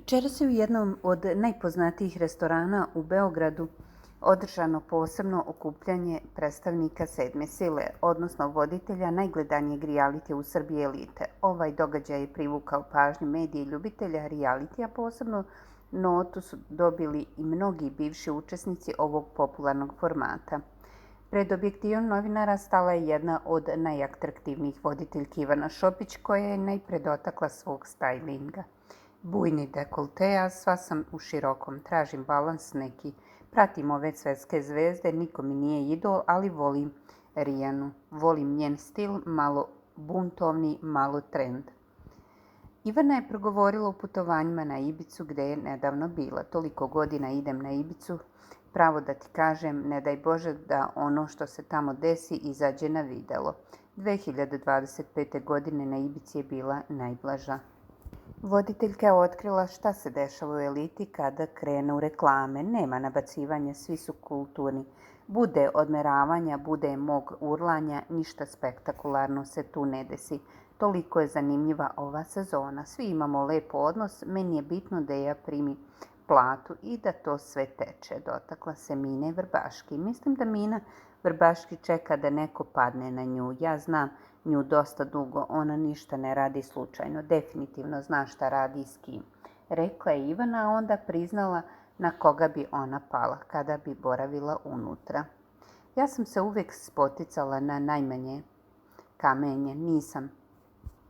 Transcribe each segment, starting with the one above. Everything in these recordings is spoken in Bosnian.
Večeras je u jednom od najpoznatijih restorana u Beogradu održano posebno okupljanje predstavnika sedme sile, odnosno voditelja najgledanijeg realitija u Srbiji Elite. Ovaj događaj je privukao pažnju medija i ljubitelja realitija, posebno notu su dobili i mnogi bivši učesnici ovog popularnog formata. Pred objektivom novinara stala je jedna od najatraktivnijih voditeljki Ivana Šopić, koja je najpre dotakla svog stajlinga. Bujni dekolte, a sva sam u širokom, tražim balans neki. Pratim ove svetske zvezde, niko mi nije idol, ali volim Rijanu. Volim njen stil, malo buntovni, malo trend. Ivana je progovorila o putovanjima na Ibicu gde je nedavno bila. Toliko godina idem na Ibicu, pravo da ti kažem, ne daj Bože da ono što se tamo desi izađe na videlo. 2025. godine na Ibici je bila najblaža. Voditeljka je otkrila šta se dešava u Eliti kada krenu reklame. Nema nabacivanja, svi su kulturni. Bude odmeravanja, bude mog urlanja, ništa spektakularno se tu ne desi. Toliko je zanimljiva ova sezona. Svi imamo lep odnos, meni je bitno da ja primim platu i da to sve teče. Dotakla se Mine Vrbaški. Mislim da Mina Vrbaški čeka da neko padne na nju. Ja znam nju dosta dugo, ona ništa ne radi slučajno, definitivno zna šta radi i s kim. Rekla je Ivana, a onda priznala na koga bi ona pala kada bi boravila unutra. Ja sam se uvek spoticala na najmanje kamenje, nisam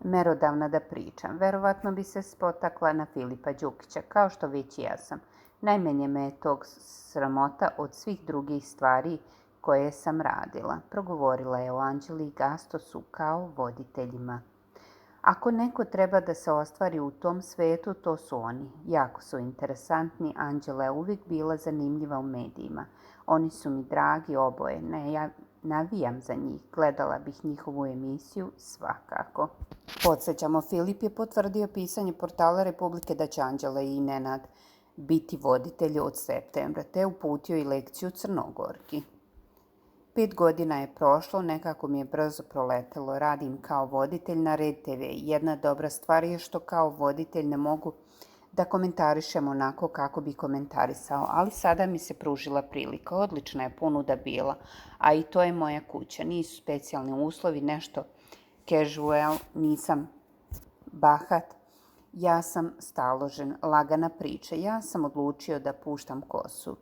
merodavna da pričam. Verovatno bi se spotakla na Filipa Đukića, kao što već i ja sam. Najmanje me je tog sramota od svih drugih stvari koje sam radila. Progovorila je o Anđeli i Gastosu kao voditeljima. Ako neko treba da se ostvari u tom svetu, to su oni. Jako su interesantni. Anđela je uvijek bila zanimljiva u medijima. Oni su mi dragi oboje. Ne, ja navijam za njih. Gledala bih njihovu emisiju svakako. Podsjećamo, Filip je potvrdio pisanje portala Republike da će Anđela i Nenad biti voditelji od septembra, te uputio i lekciju Crnogorki. 5 godina je prošlo, nekako mi je brzo proletelo. Radim kao voditelj na Red TV. Jedna dobra stvar je što kao voditelj ne mogu da komentarišem onako kako bi komentarisao, ali sada mi se pružila prilika. Odlična je ponuda bila, a i to je moja kuća. Nisu specijalni uslovi, nešto casual, nisam bahat. Ja sam staložen, lagana priča. Ja sam odlučio da puštam kosu.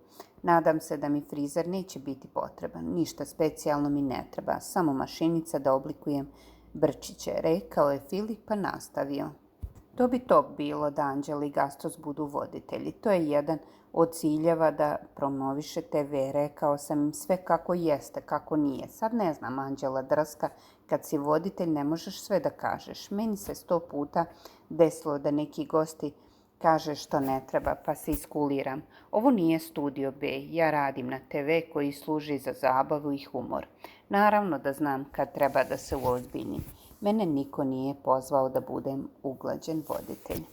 Nadam se da mi frizer neće biti potreban. Ništa specijalno mi ne treba, samo mašinica da oblikujem brčiće, rekao je Filip, pa nastavio. To bi top bilo da Anđela i Gastos budu voditelji. To je jedan od ciljeva da promoviše TV. Rekao sam im sve kako jeste, kako nije. Sad ne znam, Anđela drska, kad si voditelj ne možeš sve da kažeš. Meni se 100 puta desilo da neki gosti kaže što ne treba, pa se iskuliram. Ovo nije Studio B, ja radim na TV koji služi za zabavu i humor. Naravno da znam kad treba da se uozbiljim. Mene niko nije pozvao da budem uglađen voditelj.